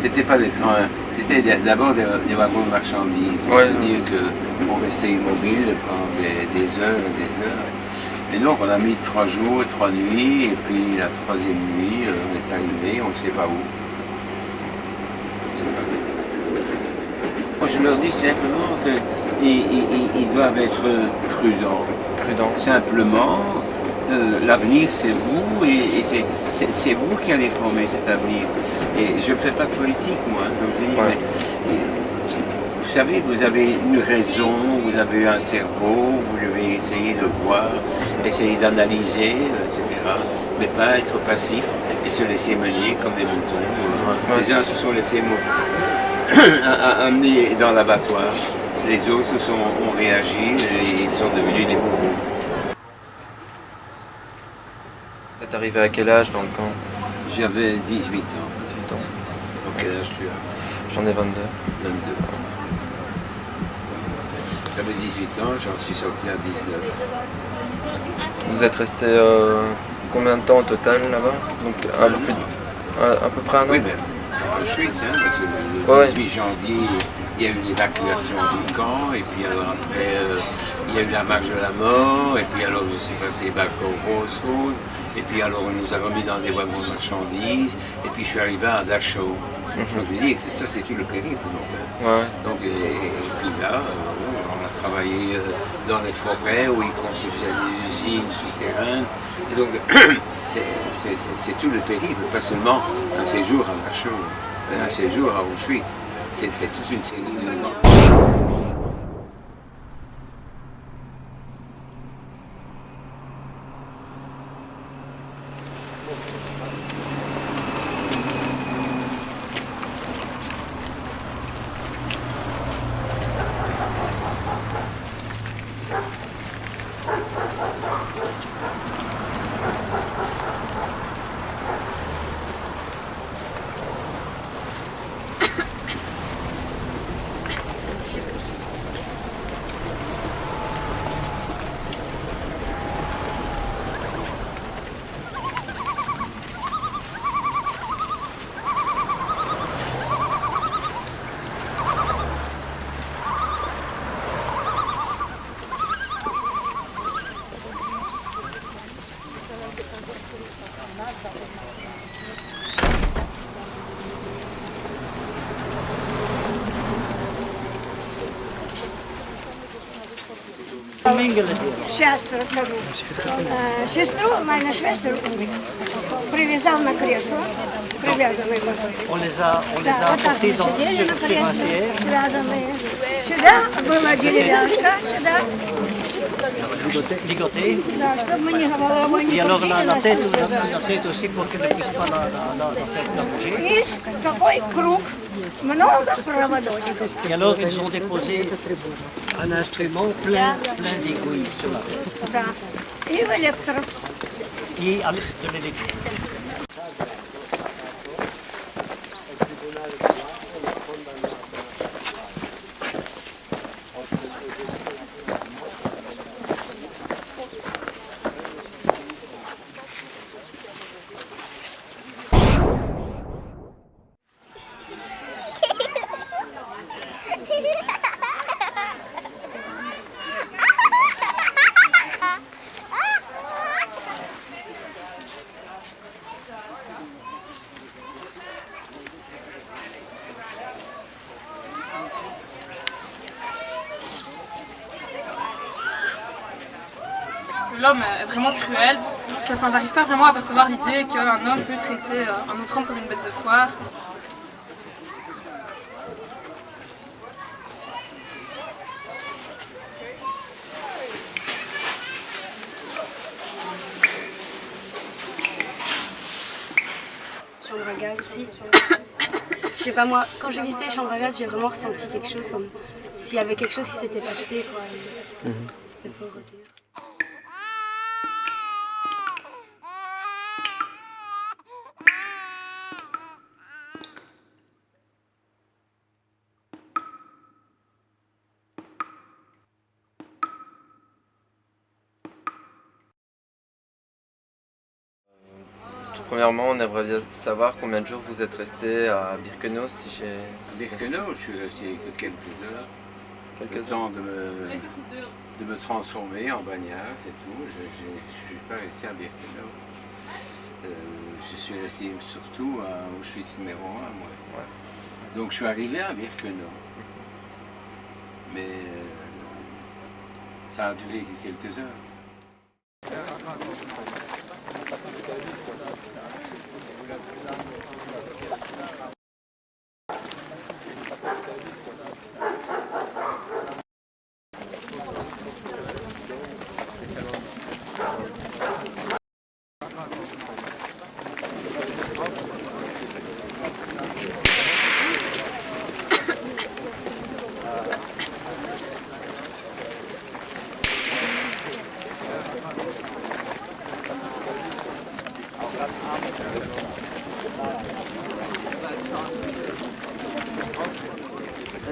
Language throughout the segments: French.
C'était pas des trains, c'était d'abord des wagons de marchandises. Donc, Ouais. c'est-à-dire qu'on restait immobile pendant des heures et des heures. Et donc on a mis 3 jours et 3 nuits, et puis la troisième nuit, on est arrivé, on ne sait pas où. Moi, je leur dis simplement qu'ils doivent être prudents. Prudent. Simplement, l'avenir c'est vous et c'est vous qui allez former cet avenir. Et je ne fais pas de politique, moi. Donc je dis, Ouais. mais, vous savez, vous avez une raison, vous avez un cerveau, vous devez essayer de voir, essayer d'analyser, etc. Mais pas être passif et se laisser mener comme des moutons. Ouais. Les uns se sont laissés amenés dans l'abattoir, les autres ont réagi et ils sont devenus des bourreaux. C'est arrivé à quel âge dans le camp? J'avais 18 ans. 18 ans. Donc quel âge tu as? J'en ai 22. 22. J'avais 18 ans, j'en suis sorti à 19. Vous êtes resté combien de temps au total là-bas? Donc à peu près un an? Oui, mais Auschwitz, hein, parce que le 18 janvier, il y a eu l'évacuation du camp, et puis alors après, il y a eu la marche de la mort, et puis alors je suis passé back au Rose, et puis alors on nous a remis dans des wagons de marchandises, et puis je suis arrivé à Dachau. Donc je dis que ça c'est tout le périple. Donc, et puis là, on a travaillé dans les forêts où ils construisaient des usines souterraines. Et donc, c'est tout le périple, pas seulement un séjour à Dachau, un séjour à Auschwitz. C'est toute une série de... Сейчас расскажу. Сестру, мою швестру, привязал на кресло, привязанный был. On les a Да, вот так apportés мы dans сидели на le кресле, financier, связанные. Сюда была деревяшка, сюда, ligotés. да, чтобы мы не головой не Et alors крутили, la нас tête, тут связали. la tête aussi pour qu'elle ne puisse pas la bouger. И такой круг, много проводочков. Et alors ils ont déposé un instrument plein d'aiguilles sur la tête. Да. И в электро. Et avec de l'électricité. L'homme est vraiment cruel. Enfin, j'arrive pas vraiment à percevoir l'idée qu'un homme peut traiter un autre homme comme une bête de foire. Chambre à gaz ici. Je sais pas moi, quand j'ai visité les chambres à gaz, j'ai vraiment ressenti quelque chose comme s'il y avait quelque chose qui s'était passé, quoi. C'était fort dur. premièrement, on aimerait bien savoir combien de jours vous êtes resté à Birkenau, si j'ai... À Birkenau, je suis resté que quelques heures. Le temps de me transformer en bagnard, c'est tout. Je ne suis pas resté à Birkenau. Je suis resté surtout au Auschwitz numéro 1, moi. Ouais. Donc je suis arrivé à Birkenau. Mais ça a duré que quelques heures.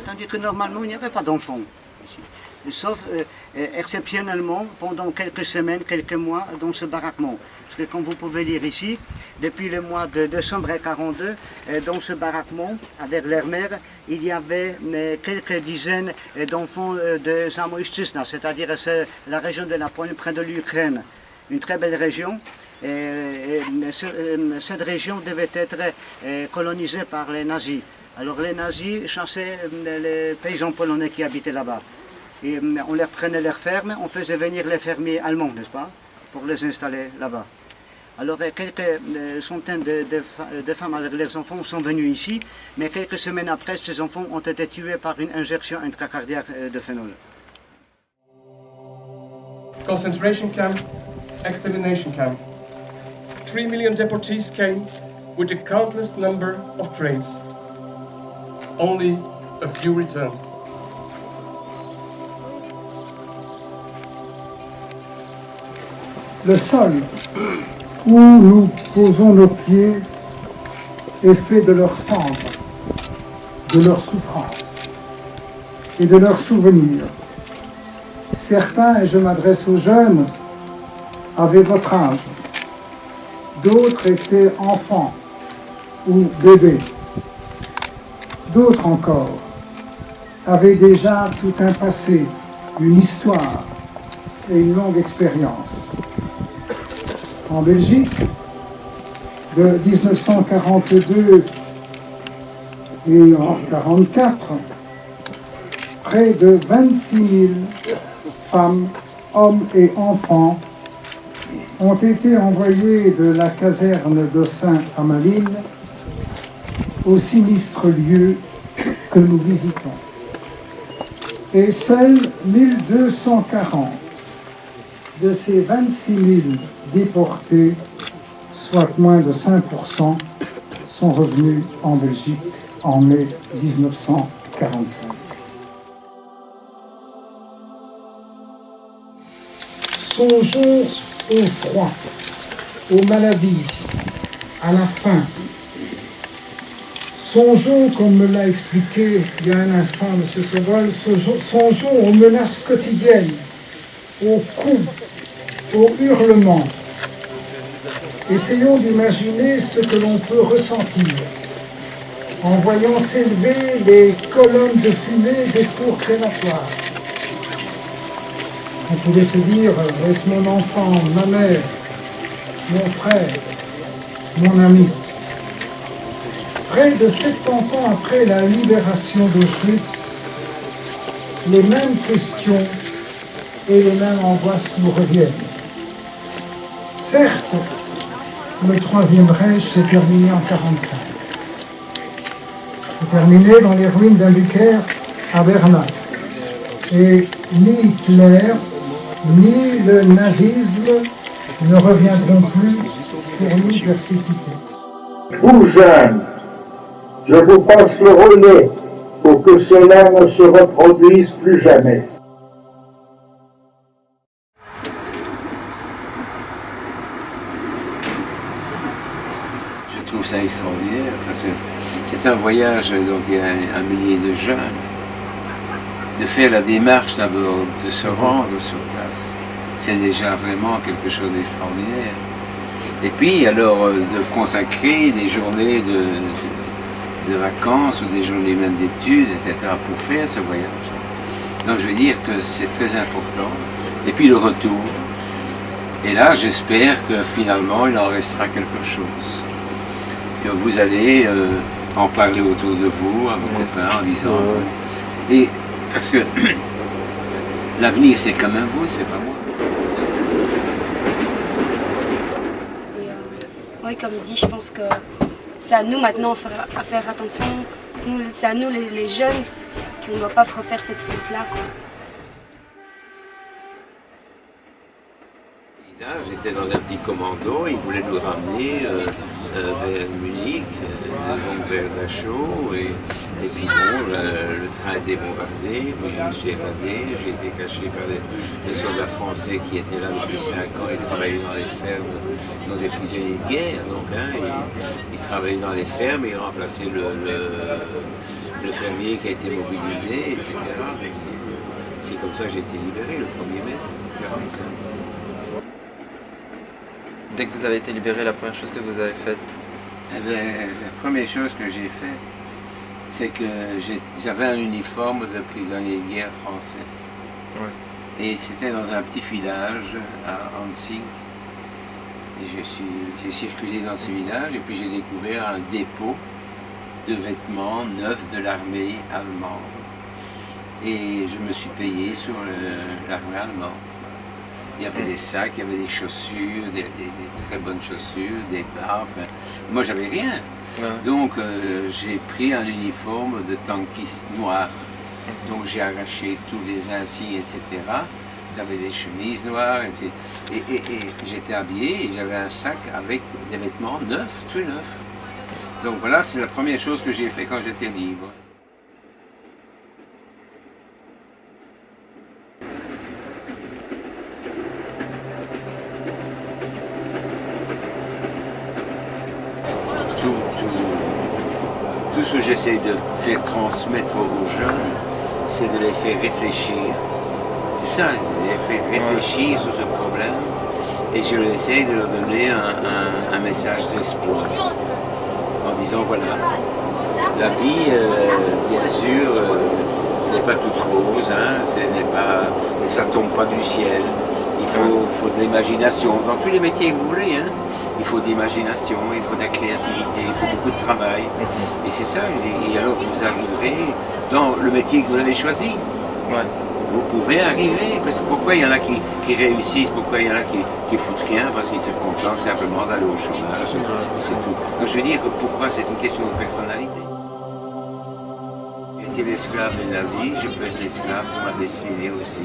Tandis que normalement, il n'y avait pas d'enfants. Sauf exceptionnellement pendant quelques semaines, quelques mois dans ce baraquement. Parce que comme vous pouvez lire ici, depuis le mois de décembre 1942, dans ce baraquement, avec leur mère, il y avait quelques dizaines d'enfants de Zamoïstisna, c'est-à-dire la région de la Pologne près de l'Ukraine. Une très belle région. Cette région devait être colonisée par les nazis. Alors les nazis chassaient les paysans polonais qui habitaient là-bas. Et on leur prenait leurs fermes, on faisait venir les fermiers allemands, n'est-ce pas, pour les installer là-bas. Alors quelques centaines de femmes avec leurs enfants sont venues ici, mais quelques semaines après, ces enfants ont été tués par une injection intracardiaque de phénol. Concentration camp, extermination camp. 3 million deportees came with a countless number of trains. Only a few returned. Le sol où nous posons nos pieds est fait de leurs cendres, de leurs souffrances et de leurs souvenirs. Certains, et je m'adresse aux jeunes, avaient votre âge. D'autres étaient enfants ou bébés. D'autres encore avaient déjà tout un passé, une histoire et une longue expérience. En Belgique, de 1942 et en 1944, près de 26 000 femmes, hommes et enfants ont été envoyés de la caserne d'Ossin à Malines au sinistre lieu que nous visitons. Et seuls 1240 de ces 26 000 déportés, soit moins de 5%, sont revenus en Belgique en mai 1945. Songeons au froid, aux maladies, à la faim. Songeons, comme me l'a expliqué il y a un instant M. Sobol, songeons aux menaces quotidiennes, aux coups, aux hurlements. Essayons d'imaginer ce que l'on peut ressentir en voyant s'élever les colonnes de fumée des fours crématoires. On pouvait se dire, est-ce mon enfant, ma mère, mon frère, mon ami? Près de 70 ans après la libération d'Auschwitz, les mêmes questions et les mêmes angoisses nous reviennent. Certes, le Troisième Reich s'est terminé en 1945. C'est terminé dans les ruines d'un Bunker à Berlin. Et ni Hitler, ni le nazisme ne reviendront plus pour nous persécuter. Vous jeunes, je vous passe le relais pour que cela ne se reproduise plus jamais. Je trouve ça extraordinaire parce que c'est un voyage, donc il y a un millier de jeunes. De faire la démarche d'abord, de se rendre sur place, c'est déjà vraiment quelque chose d'extraordinaire. Et puis alors de consacrer des journées de vacances ou des journées même d'études, etc. pour faire ce voyage. Donc je veux dire que c'est très important. Et puis le retour. Et là j'espère que finalement il en restera quelque chose. Que vous allez en parler autour de vous, à vos copains, en disant... Et parce que l'avenir c'est quand même vous, c'est pas moi. Oui, comme il dit, je pense que c'est à nous maintenant à faire attention. C'est à nous les jeunes qu'on ne doit pas refaire cette faute-là. J'étais dans un petit commando, ils voulaient nous ramener vers Munich, donc vers Dachau, et puis bon, le train a été bombardé, puis je me suis évadé, j'ai été caché par des soldats français qui étaient là depuis 5 ans et travaillaient dans les fermes, dans des prisonniers de guerre, donc ils travaillaient dans les fermes et ils remplaçaient le fermier qui a été mobilisé, etc. C'est comme ça que j'ai été libéré le 1er mai 1945. Dès que vous avez été libéré, la première chose que vous avez faite? Eh bien, la première chose que j'ai faite, c'est que j'avais un uniforme de prisonnier de guerre français. Ouais. Et c'était dans un petit village à Hansing. J'ai circulé dans ce village et puis j'ai découvert un dépôt de vêtements neufs de l'armée allemande. Et je me suis payé sur l'armée allemande. Il y avait des sacs, il y avait des chaussures, des très bonnes chaussures, des bas, enfin, moi j'avais rien. Ouais. Donc j'ai pris un uniforme de tankiste noir. Donc j'ai arraché tous les insignes, etc. J'avais des chemises noires, et j'étais habillé et j'avais un sac avec des vêtements neufs, tout neufs. Donc voilà, c'est la première chose que j'ai fait quand j'étais libre. Tout ce que j'essaie de faire transmettre aux jeunes, c'est de les faire réfléchir. C'est ça, de les faire réfléchir sur ce problème. Et je essaie de leur donner un message d'espoir. En disant, voilà, la vie, bien sûr, n'est pas toute rose, hein, ça ne tombe pas du ciel. Il faut de l'imagination, dans tous les métiers que vous voulez, hein. Il faut de l'imagination, il faut de la créativité, il faut beaucoup de travail. Et c'est ça, et alors vous arriverez dans le métier que vous avez choisi. Ouais. Vous pouvez arriver, parce que pourquoi il y en a qui réussissent, pourquoi il y en a qui foutent rien, parce qu'ils se contentent simplement d'aller au chômage, et c'est tout. Donc je veux dire que pourquoi c'est une question de personnalité. J'ai été l'esclave des nazis, je peux être l'esclave de ma destinée aussi.